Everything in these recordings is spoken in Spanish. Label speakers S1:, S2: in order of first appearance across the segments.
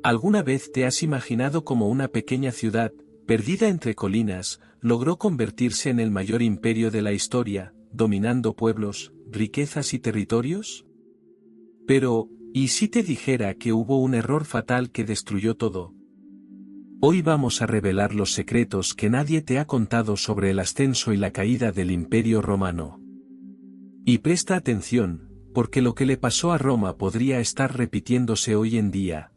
S1: ¿Alguna vez te has imaginado como una pequeña ciudad, perdida entre colinas, logró convertirse en el mayor imperio de la historia, dominando pueblos, riquezas y territorios? Pero, ¿y si te dijera que hubo un error fatal que destruyó todo? Hoy vamos a revelar los secretos que nadie te ha contado sobre el ascenso y la caída del Imperio Romano. Y presta atención, porque lo que le pasó a Roma podría estar repitiéndose hoy en día.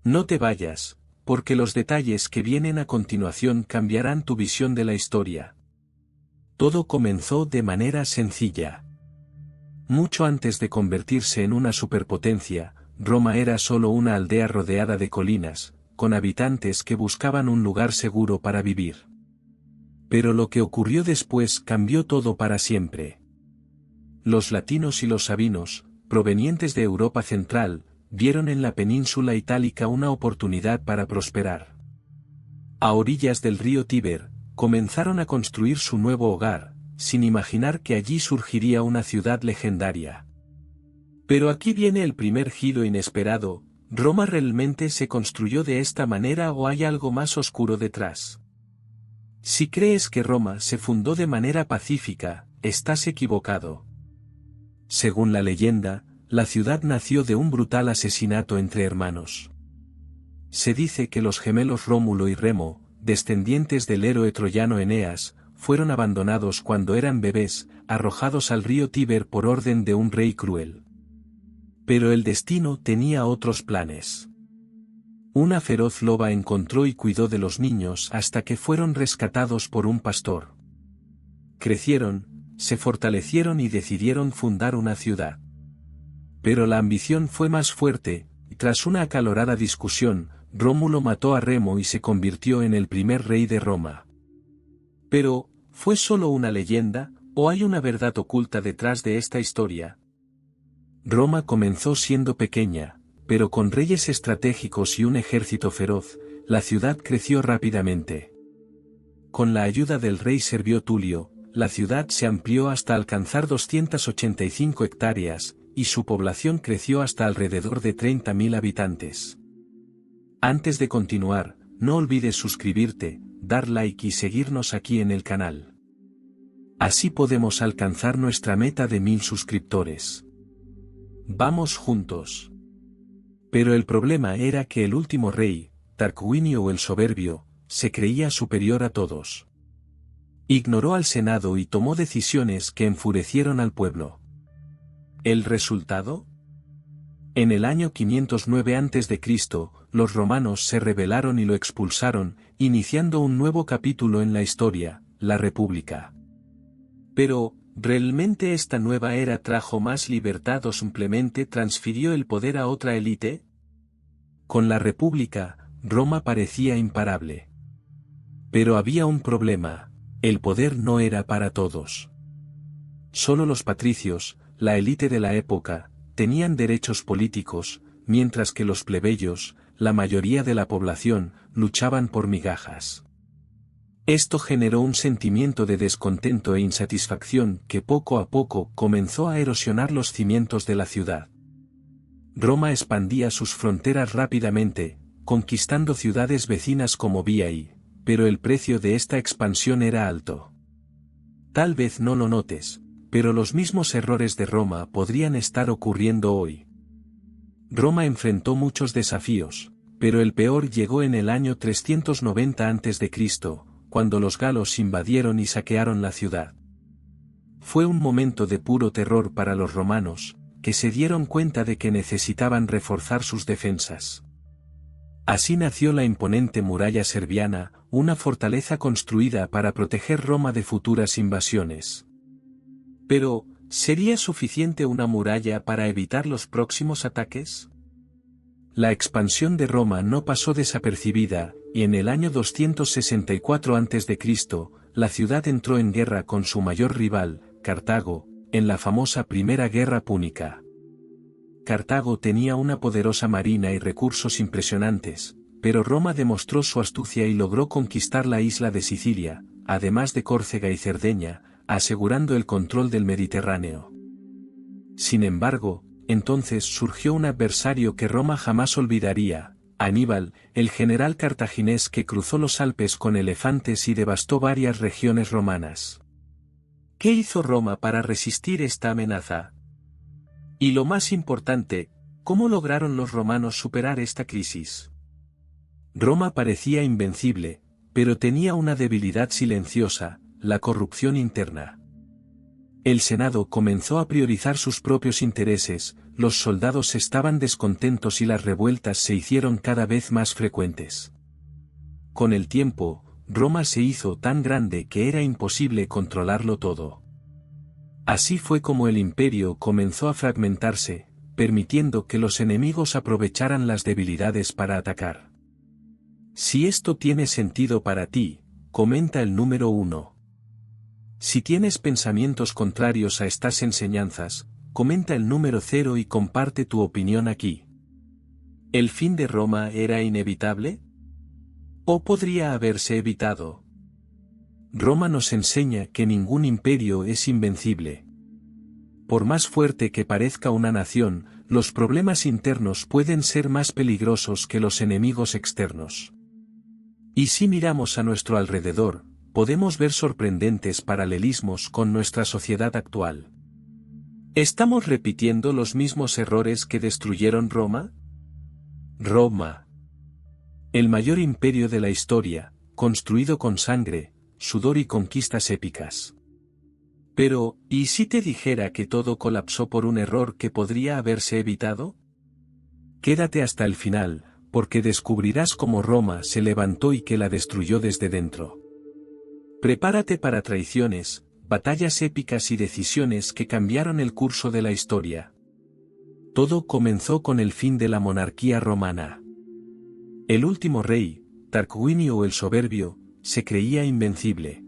S1: No te vayas, porque los detalles que vienen a continuación cambiarán tu visión de la historia. Todo comenzó de manera sencilla. Mucho antes de convertirse en una superpotencia, Roma era solo una aldea rodeada de colinas, con habitantes que buscaban un lugar seguro para vivir. Pero lo que ocurrió después cambió todo para siempre. Los latinos y los sabinos, provenientes de Europa Central, vieron en la península itálica una oportunidad para prosperar. A orillas del río Tíber, comenzaron a construir su nuevo hogar, sin imaginar que allí surgiría una ciudad legendaria. Pero aquí viene el primer giro inesperado: ¿Roma realmente se construyó de esta manera o hay algo más oscuro detrás? Si crees que Roma se fundó de manera pacífica, estás equivocado. Según la leyenda, la ciudad nació de un brutal asesinato entre hermanos. Se dice que los gemelos Rómulo y Remo, descendientes del héroe troyano Eneas, fueron abandonados cuando eran bebés, arrojados al río Tíber por orden de un rey cruel. Pero el destino tenía otros planes. Una feroz loba encontró y cuidó de los niños hasta que fueron rescatados por un pastor. Crecieron, se fortalecieron y decidieron fundar una ciudad. Pero la ambición fue más fuerte, y tras una acalorada discusión, Rómulo mató a Remo y se convirtió en el primer rey de Roma. Pero, ¿fue solo una leyenda, o hay una verdad oculta detrás de esta historia? Roma comenzó siendo pequeña, pero con reyes estratégicos y un ejército feroz, la ciudad creció rápidamente. Con la ayuda del rey Servio Tulio, la ciudad se amplió hasta alcanzar 285 hectáreas, y su población creció hasta alrededor de 30.000 habitantes. Antes de continuar, no olvides suscribirte, dar like y seguirnos aquí en el canal. Así podemos alcanzar nuestra meta de 1000 suscriptores. Vamos juntos. Pero el problema era que el último rey, Tarquinio el Soberbio, se creía superior a todos. Ignoró al Senado y tomó decisiones que enfurecieron al pueblo. ¿El resultado? En el año 509 a.C., los romanos se rebelaron y lo expulsaron, iniciando un nuevo capítulo en la historia, la República. Pero, ¿realmente esta nueva era trajo más libertad o simplemente transfirió el poder a otra élite? Con la República, Roma parecía imparable. Pero había un problema: el poder no era para todos. Solo los patricios, la élite de la época, tenían derechos políticos, mientras que los plebeyos, la mayoría de la población, luchaban por migajas. Esto generó un sentimiento de descontento e insatisfacción que poco a poco comenzó a erosionar los cimientos de la ciudad. Roma expandía sus fronteras rápidamente, conquistando ciudades vecinas como Veii, pero el precio de esta expansión era alto. Tal vez no lo notes, pero los mismos errores de Roma podrían estar ocurriendo hoy. Roma enfrentó muchos desafíos, pero el peor llegó en el año 390 a.C., cuando los galos invadieron y saquearon la ciudad. Fue un momento de puro terror para los romanos, que se dieron cuenta de que necesitaban reforzar sus defensas. Así nació la imponente muralla serviana, una fortaleza construida para proteger Roma de futuras invasiones. Pero, ¿sería suficiente una muralla para evitar los próximos ataques? La expansión de Roma no pasó desapercibida, y en el año 264 a.C., la ciudad entró en guerra con su mayor rival, Cartago, en la famosa Primera Guerra Púnica. Cartago tenía una poderosa marina y recursos impresionantes, pero Roma demostró su astucia y logró conquistar la isla de Sicilia, además de Córcega y Cerdeña, asegurando el control del Mediterráneo. Sin embargo, entonces surgió un adversario que Roma jamás olvidaría: Aníbal, el general cartaginés que cruzó los Alpes con elefantes y devastó varias regiones romanas. ¿Qué hizo Roma para resistir esta amenaza? Y lo más importante, ¿cómo lograron los romanos superar esta crisis? Roma parecía invencible, pero tenía una debilidad silenciosa, la corrupción interna. El Senado comenzó a priorizar sus propios intereses, los soldados estaban descontentos y las revueltas se hicieron cada vez más frecuentes. Con el tiempo, Roma se hizo tan grande que era imposible controlarlo todo. Así fue como el imperio comenzó a fragmentarse, permitiendo que los enemigos aprovecharan las debilidades para atacar. Si esto tiene sentido para ti, comenta el número 1. Si tienes pensamientos contrarios a estas enseñanzas, comenta el número 0 y comparte tu opinión aquí. ¿El fin de Roma era inevitable? ¿O podría haberse evitado? Roma nos enseña que ningún imperio es invencible. Por más fuerte que parezca una nación, los problemas internos pueden ser más peligrosos que los enemigos externos. Y si miramos a nuestro alrededor, podemos ver sorprendentes paralelismos con nuestra sociedad actual. ¿Estamos repitiendo los mismos errores que destruyeron Roma? Roma. El mayor imperio de la historia, construido con sangre, sudor y conquistas épicas. Pero, ¿y si te dijera que todo colapsó por un error que podría haberse evitado? Quédate hasta el final, porque descubrirás cómo Roma se levantó y que la destruyó desde dentro. Prepárate para traiciones, batallas épicas y decisiones que cambiaron el curso de la historia. Todo comenzó con el fin de la monarquía romana. El último rey, Tarquinio el Soberbio, se creía invencible.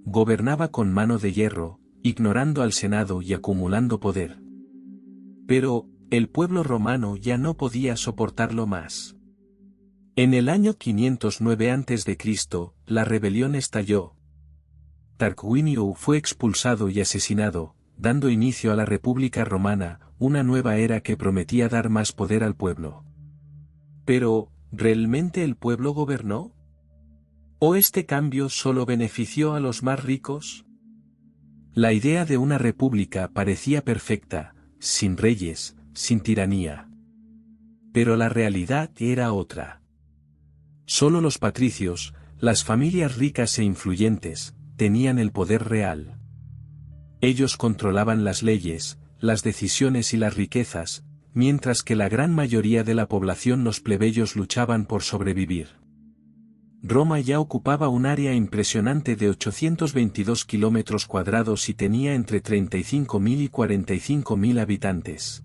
S1: Gobernaba con mano de hierro, ignorando al Senado y acumulando poder. Pero, el pueblo romano ya no podía soportarlo más. En el año 509 a.C., la rebelión estalló. Tarquinio fue expulsado y asesinado, dando inicio a la República Romana, una nueva era que prometía dar más poder al pueblo. Pero, ¿realmente el pueblo gobernó? ¿O este cambio solo benefició a los más ricos? La idea de una república parecía perfecta, sin reyes, sin tiranía. Pero la realidad era otra. Solo los patricios, las familias ricas e influyentes, tenían el poder real. Ellos controlaban las leyes, las decisiones y las riquezas, mientras que la gran mayoría de la población, los plebeyos, luchaban por sobrevivir. Roma ya ocupaba un área impresionante de 822 kilómetros cuadrados y tenía entre 35.000 y 45.000 habitantes.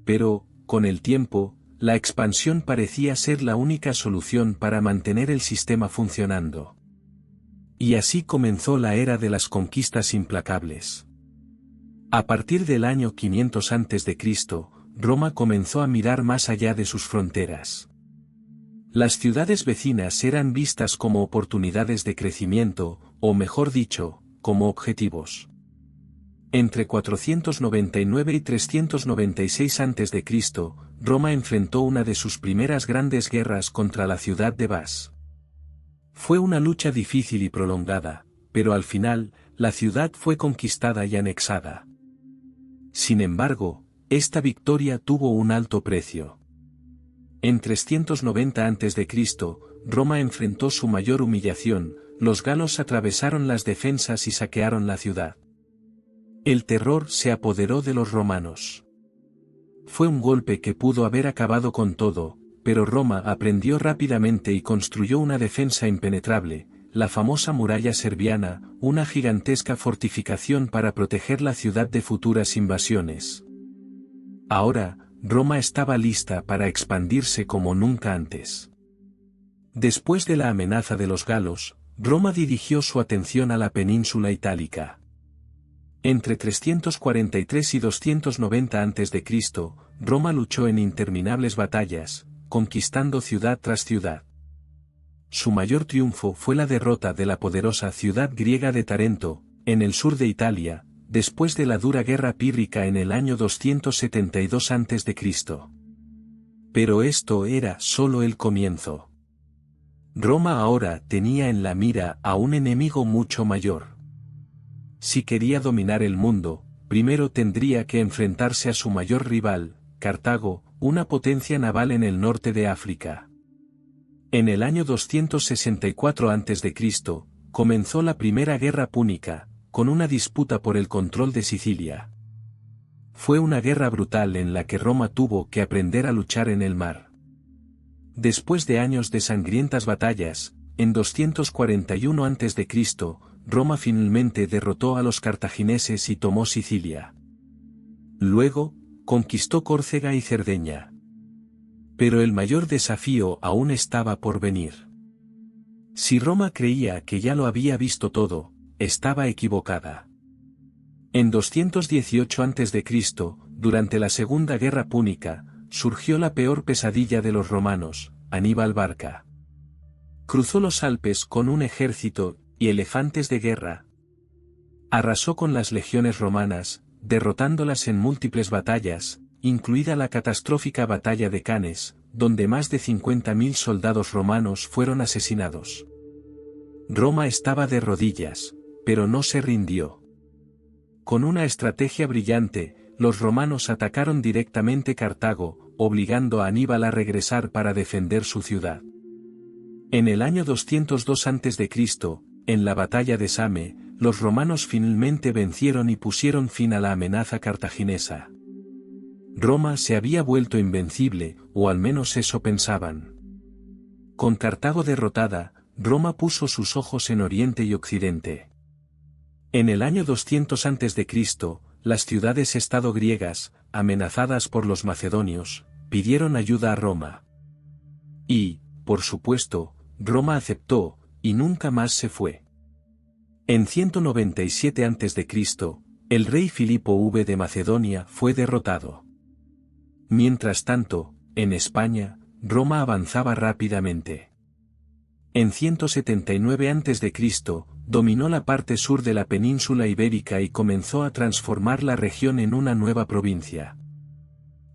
S1: Pero, con el tiempo, la expansión parecía ser la única solución para mantener el sistema funcionando. Y así comenzó la era de las conquistas implacables. A partir del año 500 a.C., Roma comenzó a mirar más allá de sus fronteras. Las ciudades vecinas eran vistas como oportunidades de crecimiento, o mejor dicho, como objetivos. Entre 499 y 396 a.C., Roma enfrentó una de sus primeras grandes guerras contra la ciudad de Vas. Fue una lucha difícil y prolongada, pero al final, la ciudad fue conquistada y anexada. Sin embargo, esta victoria tuvo un alto precio. En 390 a.C., Roma enfrentó su mayor humillación, los galos atravesaron las defensas y saquearon la ciudad. El terror se apoderó de los romanos. Fue un golpe que pudo haber acabado con todo, pero Roma aprendió rápidamente y construyó una defensa impenetrable, la famosa muralla serviana, una gigantesca fortificación para proteger la ciudad de futuras invasiones. Ahora, Roma estaba lista para expandirse como nunca antes. Después de la amenaza de los galos, Roma dirigió su atención a la península itálica. Entre 343 y 290 a.C., Roma luchó en interminables batallas, conquistando ciudad tras ciudad. Su mayor triunfo fue la derrota de la poderosa ciudad griega de Tarento, en el sur de Italia, después de la dura guerra pírrica en el año 272 a.C. Pero esto era solo el comienzo. Roma ahora tenía en la mira a un enemigo mucho mayor. Si quería dominar el mundo, primero tendría que enfrentarse a su mayor rival, Cartago, una potencia naval en el norte de África. En el año 264 a.C., comenzó la Primera Guerra Púnica, con una disputa por el control de Sicilia. Fue una guerra brutal en la que Roma tuvo que aprender a luchar en el mar. Después de años de sangrientas batallas, en 241 a.C., Roma finalmente derrotó a los cartagineses y tomó Sicilia. Luego, conquistó Córcega y Cerdeña. Pero el mayor desafío aún estaba por venir. Si Roma creía que ya lo había visto todo, estaba equivocada. En 218 a.C., durante la Segunda Guerra Púnica, surgió la peor pesadilla de los romanos, Aníbal Barca. Cruzó los Alpes con un ejército y elefantes de guerra. Arrasó con las legiones romanas, derrotándolas en múltiples batallas, incluida la catastrófica batalla de Cannes, donde más de 50.000 soldados romanos fueron asesinados. Roma estaba de rodillas, pero no se rindió. Con una estrategia brillante, los romanos atacaron directamente Cartago, obligando a Aníbal a regresar para defender su ciudad. En el año 202 a.C., en la batalla de Same, los romanos finalmente vencieron y pusieron fin a la amenaza cartaginesa. Roma se había vuelto invencible, o al menos eso pensaban. Con Cartago derrotada, Roma puso sus ojos en Oriente y Occidente. En el año 200 a.C., las ciudades-estado griegas, amenazadas por los macedonios, pidieron ayuda a Roma. Y, por supuesto, Roma aceptó, y nunca más se fue. En 197 a.C., el rey Filipo V de Macedonia fue derrotado. Mientras tanto, en España, Roma avanzaba rápidamente. En 179 a.C., dominó la parte sur de la península ibérica y comenzó a transformar la región en una nueva provincia.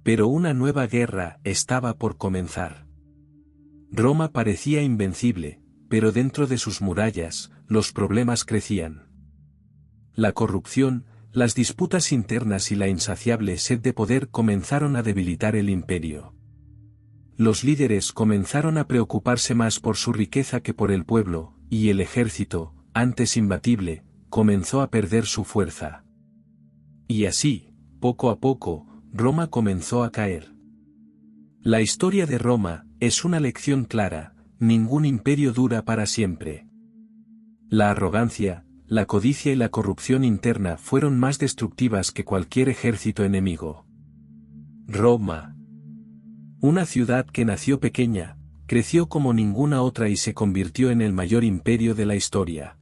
S1: Pero una nueva guerra estaba por comenzar. Roma parecía invencible, pero dentro de sus murallas, los problemas crecían. La corrupción, las disputas internas y la insaciable sed de poder comenzaron a debilitar el imperio. Los líderes comenzaron a preocuparse más por su riqueza que por el pueblo, y el ejército, antes imbatible, comenzó a perder su fuerza. Y así, poco a poco, Roma comenzó a caer. La historia de Roma es una lección clara: ningún imperio dura para siempre. La arrogancia, la codicia y la corrupción interna fueron más destructivas que cualquier ejército enemigo. Roma. Una ciudad que nació pequeña, creció como ninguna otra y se convirtió en el mayor imperio de la historia.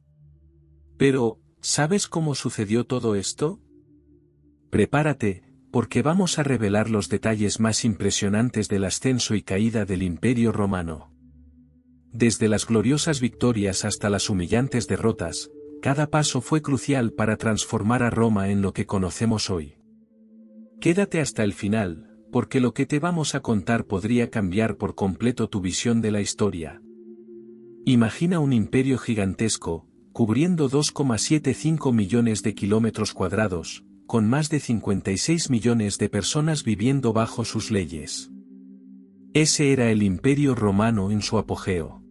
S1: Pero, ¿sabes cómo sucedió todo esto? Prepárate, porque vamos a revelar los detalles más impresionantes del ascenso y caída del Imperio Romano. Desde las gloriosas victorias hasta las humillantes derrotas, cada paso fue crucial para transformar a Roma en lo que conocemos hoy. Quédate hasta el final, porque lo que te vamos a contar podría cambiar por completo tu visión de la historia. Imagina un imperio gigantesco, cubriendo 2,75 millones de kilómetros cuadrados, con más de 56 millones de personas viviendo bajo sus leyes. Ese era el Imperio Romano en su apogeo.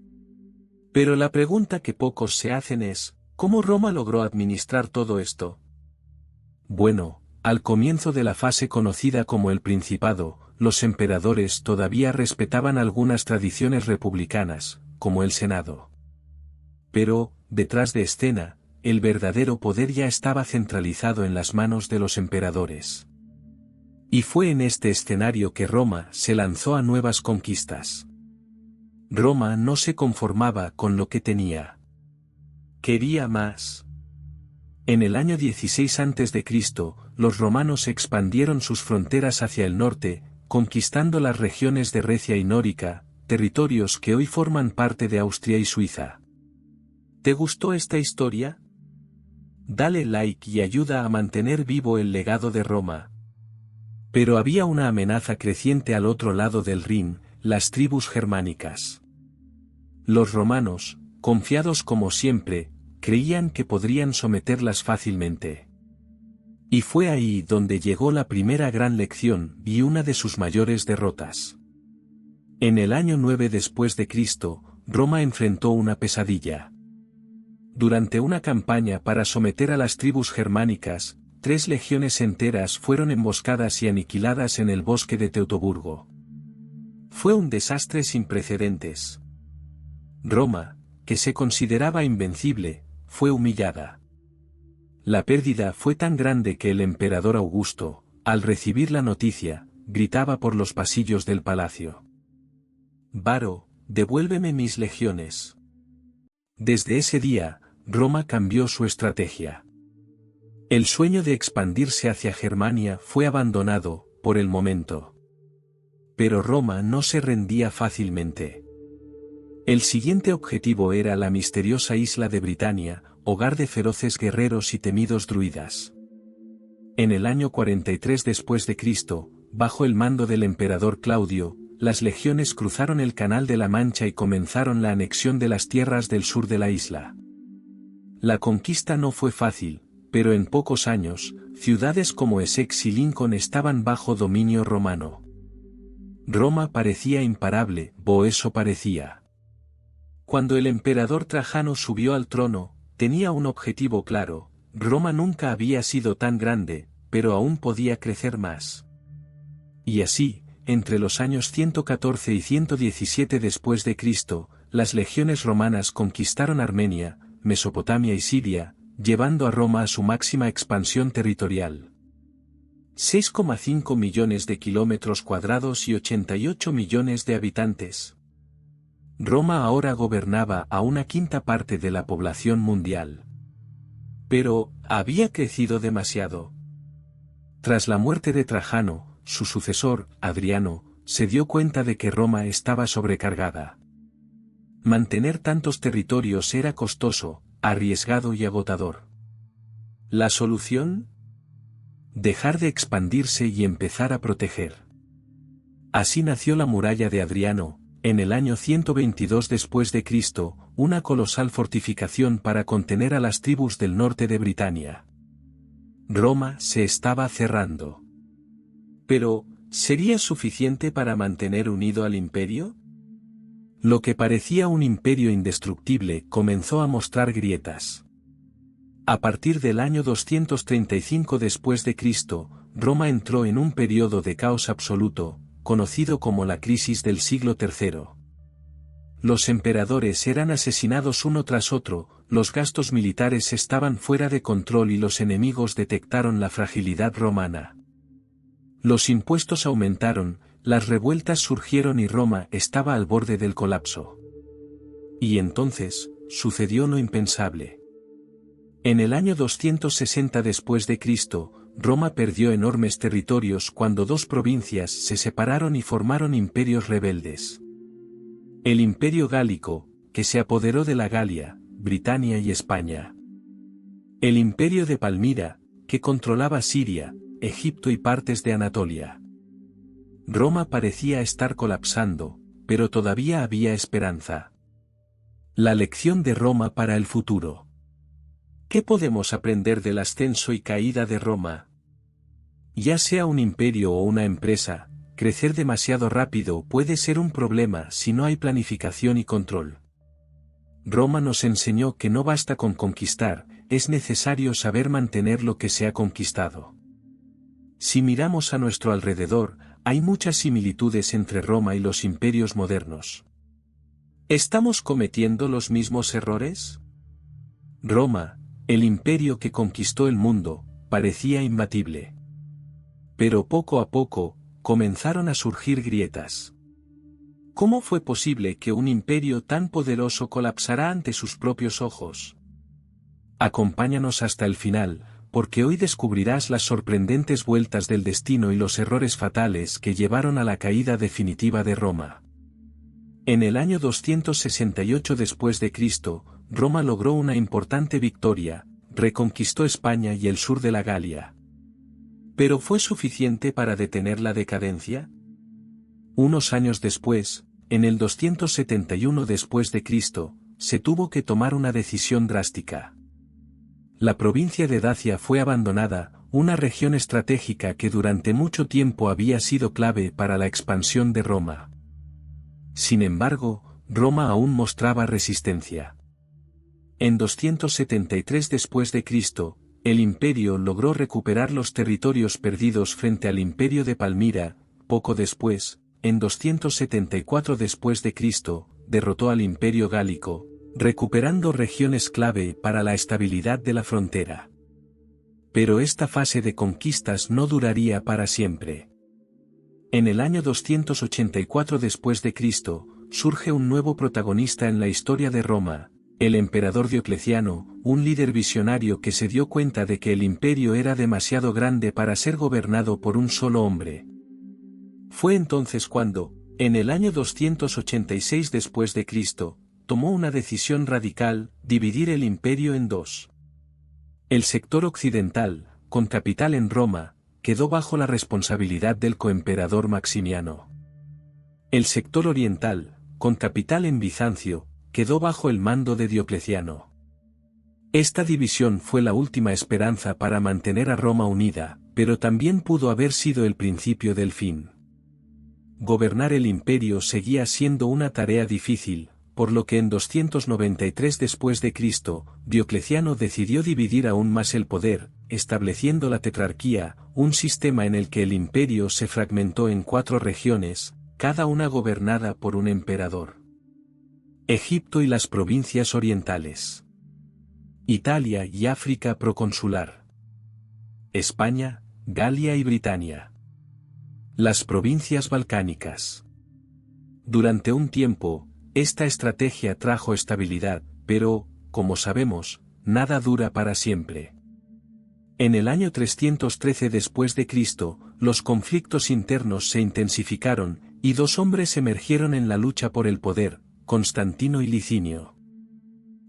S1: Pero la pregunta que pocos se hacen es, ¿cómo Roma logró administrar todo esto? Bueno, al comienzo de la fase conocida como el Principado, los emperadores todavía respetaban algunas tradiciones republicanas, como el Senado. Pero, detrás de escena, el verdadero poder ya estaba centralizado en las manos de los emperadores. Y fue en este escenario que Roma se lanzó a nuevas conquistas. Roma no se conformaba con lo que tenía. Quería más. En el año 16 a.C., los romanos expandieron sus fronteras hacia el norte, conquistando las regiones de Recia y Nórica, territorios que hoy forman parte de Austria y Suiza. ¿Te gustó esta historia? Dale like y ayuda a mantener vivo el legado de Roma. Pero había una amenaza creciente al otro lado del Rin, las tribus germánicas. Los romanos, confiados como siempre, creían que podrían someterlas fácilmente. Y fue ahí donde llegó la primera gran lección y una de sus mayores derrotas. En el año 9 después de Cristo, Roma enfrentó una pesadilla. Durante una campaña para someter a las tribus germánicas, 3 legiones enteras fueron emboscadas y aniquiladas en el bosque de Teutoburgo. Fue un desastre sin precedentes. Roma, que se consideraba invencible, fue humillada. La pérdida fue tan grande que el emperador Augusto, al recibir la noticia, gritaba por los pasillos del palacio: «Varo, devuélveme mis legiones». Desde ese día, Roma cambió su estrategia. El sueño de expandirse hacia Germania fue abandonado, por el momento. Pero Roma no se rendía fácilmente. El siguiente objetivo era la misteriosa isla de Britania, hogar de feroces guerreros y temidos druidas. En el año 43 después de Cristo, bajo el mando del emperador Claudio, las legiones cruzaron el Canal de la Mancha y comenzaron la anexión de las tierras del sur de la isla. La conquista no fue fácil, pero en pocos años, ciudades como Essex y Lincoln estaban bajo dominio romano. Roma parecía imparable, o eso parecía. Cuando el emperador Trajano subió al trono, tenía un objetivo claro: Roma nunca había sido tan grande, pero aún podía crecer más. Y así, entre los años 114 y 117 después de Cristo, las legiones romanas conquistaron Armenia, Mesopotamia y Siria, llevando a Roma a su máxima expansión territorial. 6,5 millones de kilómetros cuadrados y 88 millones de habitantes. Roma ahora gobernaba a una quinta parte de la población mundial. Pero, había crecido demasiado. Tras la muerte de Trajano, su sucesor, Adriano, se dio cuenta de que Roma estaba sobrecargada. Mantener tantos territorios era costoso, arriesgado y agotador. ¿La solución? Dejar de expandirse y empezar a proteger. Así nació la muralla de Adriano, en el año 122 después de Cristo, una colosal fortificación para contener a las tribus del norte de Britania. Roma se estaba cerrando. Pero, ¿sería suficiente para mantener unido al imperio? Lo que parecía un imperio indestructible comenzó a mostrar grietas. A partir del año 235 después de Cristo, Roma entró en un periodo de caos absoluto, conocido como la crisis del siglo III. Los emperadores eran asesinados uno tras otro, los gastos militares estaban fuera de control y los enemigos detectaron la fragilidad romana. Los impuestos aumentaron, las revueltas surgieron y Roma estaba al borde del colapso. Y entonces, sucedió lo impensable. En el año 260 después de Cristo, Roma perdió enormes territorios cuando 2 provincias se separaron y formaron imperios rebeldes. El Imperio Gálico, que se apoderó de la Galia, Britania y España. El Imperio de Palmira, que controlaba Siria, Egipto y partes de Anatolia. Roma parecía estar colapsando, pero todavía había esperanza. La lección de Roma para el futuro. ¿Qué podemos aprender del ascenso y caída de Roma? Ya sea un imperio o una empresa, crecer demasiado rápido puede ser un problema si no hay planificación y control. Roma nos enseñó que no basta con conquistar, es necesario saber mantener lo que se ha conquistado. Si miramos a nuestro alrededor, hay muchas similitudes entre Roma y los imperios modernos. ¿Estamos cometiendo los mismos errores? Roma, el imperio que conquistó el mundo, parecía imbatible. Pero poco a poco, comenzaron a surgir grietas. ¿Cómo fue posible que un imperio tan poderoso colapsara ante sus propios ojos? Acompáñanos hasta el final, porque hoy descubrirás las sorprendentes vueltas del destino y los errores fatales que llevaron a la caída definitiva de Roma. En el año 268 después de Cristo, Roma logró una importante victoria, reconquistó España y el sur de la Galia. ¿Pero fue suficiente para detener la decadencia? Unos años después, en el 271 después de Cristo, se tuvo que tomar una decisión drástica. La provincia de Dacia fue abandonada, una región estratégica que durante mucho tiempo había sido clave para la expansión de Roma. Sin embargo, Roma aún mostraba resistencia. En 273 después de Cristo, el imperio logró recuperar los territorios perdidos frente al imperio de Palmira. Poco después, en 274 después de Cristo, derrotó al imperio gálico, recuperando regiones clave para la estabilidad de la frontera. Pero esta fase de conquistas no duraría para siempre. En el año 284 después de Cristo, surge un nuevo protagonista en la historia de Roma, el emperador Diocleciano, un líder visionario que se dio cuenta de que el imperio era demasiado grande para ser gobernado por un solo hombre. Fue entonces cuando, en el año 286 después de Cristo, tomó una decisión radical: dividir el imperio en dos. El sector occidental, con capital en Roma, quedó bajo la responsabilidad del coemperador Maximiano. El sector oriental, con capital en Bizancio, quedó bajo el mando de Diocleciano. Esta división fue la última esperanza para mantener a Roma unida, pero también pudo haber sido el principio del fin. Gobernar el imperio seguía siendo una tarea difícil, por lo que en 293 después de Cristo, Diocleciano decidió dividir aún más el poder, estableciendo la tetrarquía, un sistema en el que el imperio se fragmentó en 4 regiones, cada una gobernada por un emperador. Egipto y las provincias orientales. Italia y África proconsular. España, Galia y Britania. Las provincias balcánicas. Durante un tiempo, esta estrategia trajo estabilidad, pero, como sabemos, nada dura para siempre. En el año 313 después de Cristo, los conflictos internos se intensificaron, y 2 hombres emergieron en la lucha por el poder: Constantino y Licinio.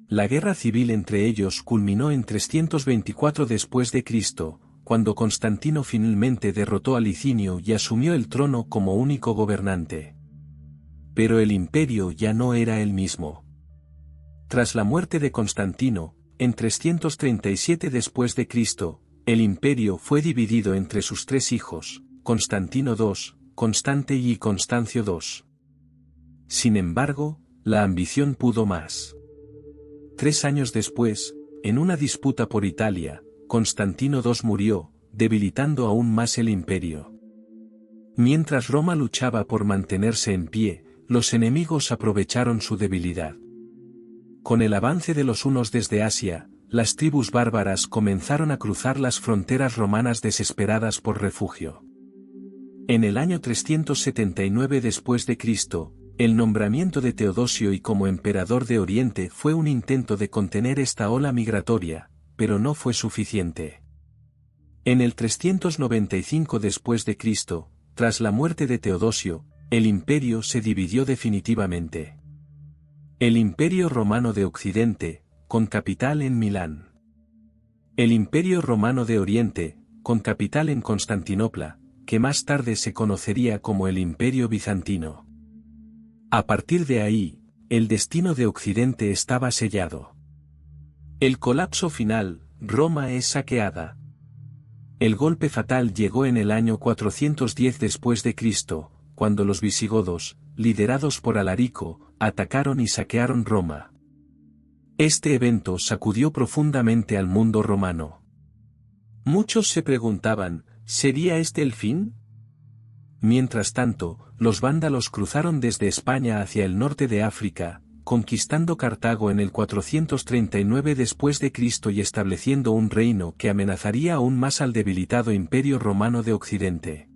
S1: La guerra civil entre ellos culminó en 324 después de Cristo, cuando Constantino finalmente derrotó a Licinio y asumió el trono como único gobernante. Pero el imperio ya no era el mismo. Tras la muerte de Constantino, en 337 después de Cristo, el imperio fue dividido entre sus 3 hijos, Constantino II, Constante y Constancio II. Sin embargo, la ambición pudo más. 3 años después, en una disputa por Italia, Constantino II murió, debilitando aún más el imperio. Mientras Roma luchaba por mantenerse en pie, los enemigos aprovecharon su debilidad. Con el avance de los hunos desde Asia, las tribus bárbaras comenzaron a cruzar las fronteras romanas desesperadas por refugio. En el año 379 después de Cristo, el nombramiento de Teodosio como emperador de Oriente fue un intento de contener esta ola migratoria, pero no fue suficiente. En el 395 después de Cristo, tras la muerte de Teodosio, el imperio se dividió definitivamente. El Imperio Romano de Occidente, con capital en Milán. El Imperio Romano de Oriente, con capital en Constantinopla, que más tarde se conocería como el Imperio Bizantino. A partir de ahí, el destino de Occidente estaba sellado. El colapso final: Roma es saqueada. El golpe fatal llegó en el año 410 después de Cristo, cuando los visigodos, liderados por Alarico, atacaron y saquearon Roma. Este evento sacudió profundamente al mundo romano. Muchos se preguntaban, ¿sería este el fin? Mientras tanto, los vándalos cruzaron desde España hacia el norte de África, conquistando Cartago en el 439 después de Cristo y estableciendo un reino que amenazaría aún más al debilitado Imperio Romano de Occidente.